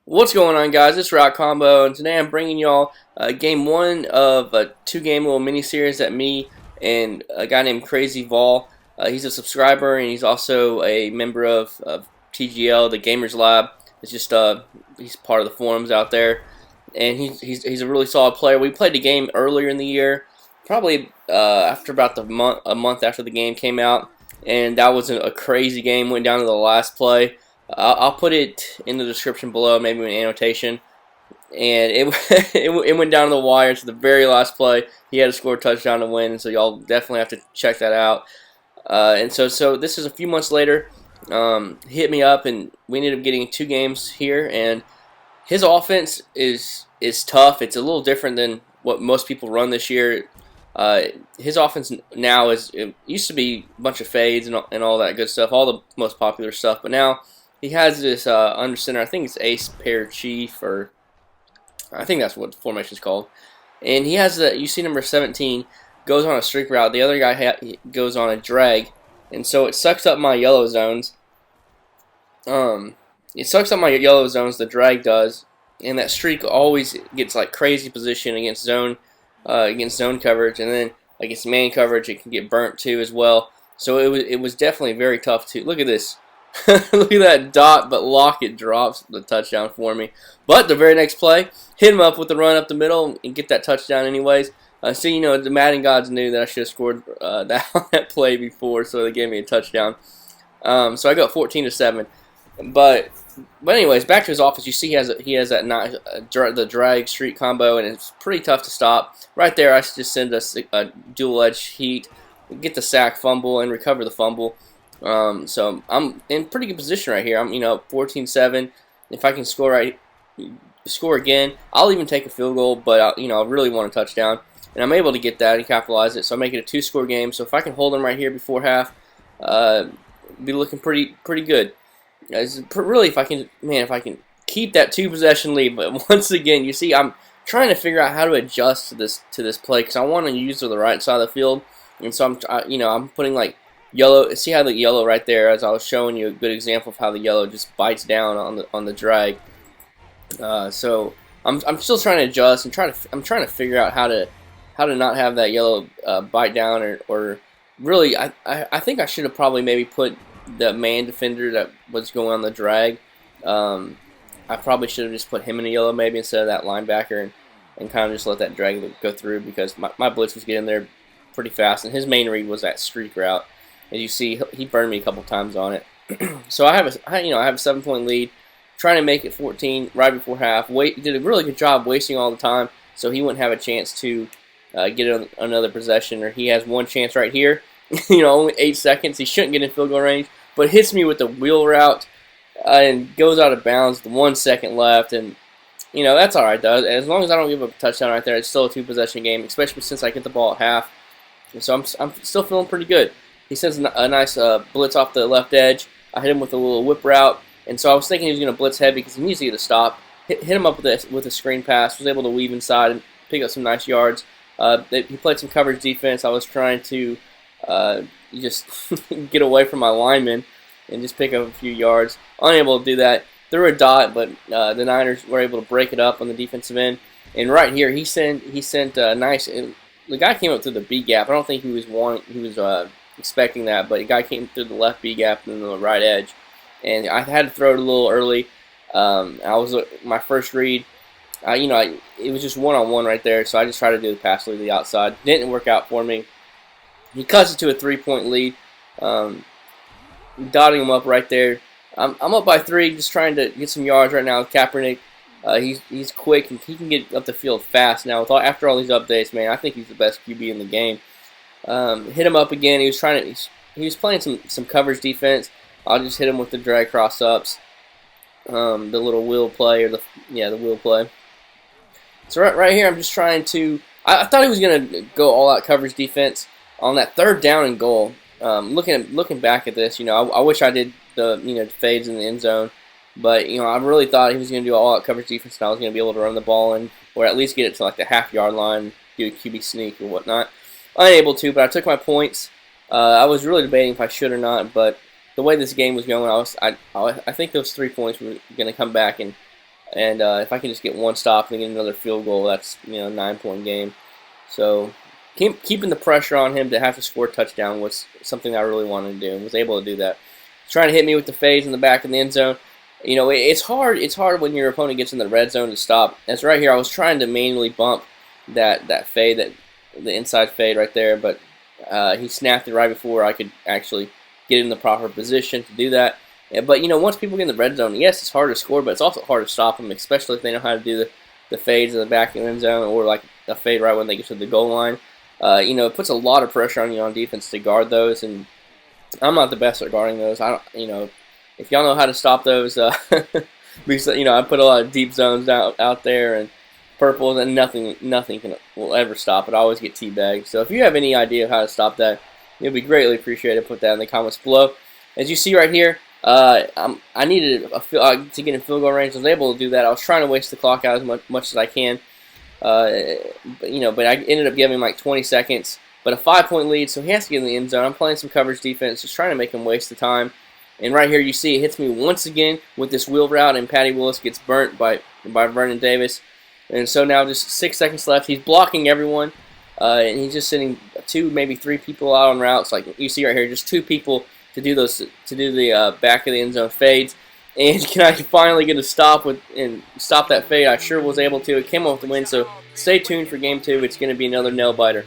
What's going on, guys? It's Rock Combo, and today I'm bringing y'all game one of a two-game little mini-series that me and a guy named Krazzzy Vol. He's a subscriber, and he's also a member of TGL, the Gamerslab. It's just he's part of the forums out there, and he's a really solid player. We played the game earlier in the year, probably after about a month after the game came out, and that was a crazy game. Went down to the last play. I'll put it in the description below, maybe an annotation. And it went down to the wire to the very last play. He had to score a touchdown to win, so y'all definitely have to check that out. And so this is a few months later. He hit me up, and we ended up getting 2 games here. And his offense is tough. It's a little different than what most people run this year. His offense now it used to be a bunch of fades and all that good stuff, all the most popular stuff, but now he has this under center. I think it's ace pair chief, or I think that's what the formation is called. And he has you see number 17 goes on a streak route. The other guy goes on a drag, and so it sucks up my yellow zones. It sucks up my yellow zones. The drag does, and that streak always gets like crazy position against zone coverage, and then against man coverage it can get burnt too as well. So it was definitely very tough to look at this. Look at that dot, but Lockett drops the touchdown for me. But the very next play, hit him up with the run up the middle and get that touchdown anyways. So, you know, the Madden gods knew that I should have scored that play before, so they gave me a touchdown. So I got 14-7. But anyways, back to his offense. You see he has that nice the drag streak combo, and it's pretty tough to stop. Right there, I just send a dual edge heat, get the sack, fumble, and recover the fumble. So I'm in pretty good position right here. I'm 14-7. If I can score again, I'll even take a field goal. But I really want a touchdown, and I'm able to get that and capitalize it. So I make it a 2-score game. So if I can hold them right here before half, be looking pretty good. Really, if I can keep that 2-possession lead. But once again, you see, I'm trying to figure out how to adjust to this play because I want to use to the right side of the field, and so I'm putting like yellow. See how the yellow right there, as I was showing you a good example of how the yellow just bites down on the drag. So I'm still trying to adjust and I'm trying to figure out how to not have that yellow bite down, or really I think I should have probably maybe put the man defender that was going on the drag. I probably should have just put him in the yellow maybe instead of that linebacker, and kind of just let that drag go through because my blitz was getting there pretty fast, and his main read was that streak route. As you see, he burned me a couple times on it. So I have a 7-point lead, trying to make it 14 right before half. Did a really good job wasting all the time, so he wouldn't have a chance to get another possession. Or he has one chance right here. Only 8 seconds. He shouldn't get in field goal range, but hits me with the wheel route and goes out of bounds with 1 second left. And that's all right though. As long as I don't give up a touchdown right there, it's still a 2-possession game, especially since I get the ball at half. And so I'm still feeling pretty good. He sends a nice blitz off the left edge. I hit him with a little whip route, and so I was thinking he was going to blitz heavy because he needs to get a stop. Hit him up with a screen pass. Was able to weave inside and pick up some nice yards. He played some coverage defense. I was trying to just get away from my lineman and just pick up a few yards. Unable to do that. Threw a dot, but the Niners were able to break it up on the defensive end. And right here, he sent a nice. The guy came up through the B gap. I don't think he was expecting that, but the guy came through the left B gap and the right edge, and I had to throw it a little early. I was my first read. It was just one-on-one right there, so I just tried to do the pass lead to the outside. Didn't work out for me. He cuts it to a 3-point lead, dotting him up right there. I'm up by 3, just trying to get some yards right now with Kaepernick. He's quick and he can get up the field fast now. After all these updates, man, I think he's the best QB in the game. Hit him up again. He was playing some coverage defense. I'll just hit him with the drag cross ups, the little wheel play, or the wheel play. So right here, I'm just trying to. I thought he was gonna go all out coverage defense on that 3rd down and goal. Looking back at this, I wish I did the fades in the end zone, but I really thought he was gonna do all out coverage defense, and I was gonna be able to run the ball or at least get it to like the half-yard line, do a QB sneak or whatnot. Unable to, but I took my points. I was really debating if I should or not, but the way this game was going, I think those 3 points were going to come back and And if I can just get one stop and get another field goal, that's 9-point game. So keeping the pressure on him to have to score a touchdown was something I really wanted to do, and was able to do that. Trying to hit me with the fades in the back of the end zone. It's hard. It's hard when your opponent gets in the red zone to stop. That's right here. I was trying to manually bump that fade, the inside fade right there, but he snapped it right before I could actually get in the proper position to do that. But once people get in the red zone, yes, it's hard to score, but it's also hard to stop them, especially if they know how to do the fades in the back of the end zone, or like a fade right when they get to the goal line. It puts a lot of pressure on you on defense to guard those, and I'm not the best at guarding those. I don't, if y'all know how to stop those, because I put a lot of deep zones out there and purples, and nothing will ever stop it. I always get teabagged. So if you have any idea of how to stop that, it would be greatly appreciated. Put that in the comments below. As you see right here, I needed to get in field goal range. I was able to do that. I was trying to waste the clock out as much as I can, but I ended up giving him like 20 seconds. But a 5-point lead, so he has to get in the end zone. I'm playing some coverage defense, just trying to make him waste the time. And right here, you see it hits me once again with this wheel route, and Patty Willis gets burnt by Vernon Davis. And so now just 6 seconds left. He's blocking everyone, and he's just sending 2, maybe 3 people out on routes. Like you see right here, just 2 people to do the back of the end zone fades. And can I finally get a stop and stop that fade? I sure was able to. It came off the win. So stay tuned for game 2. It's going to be another nail biter.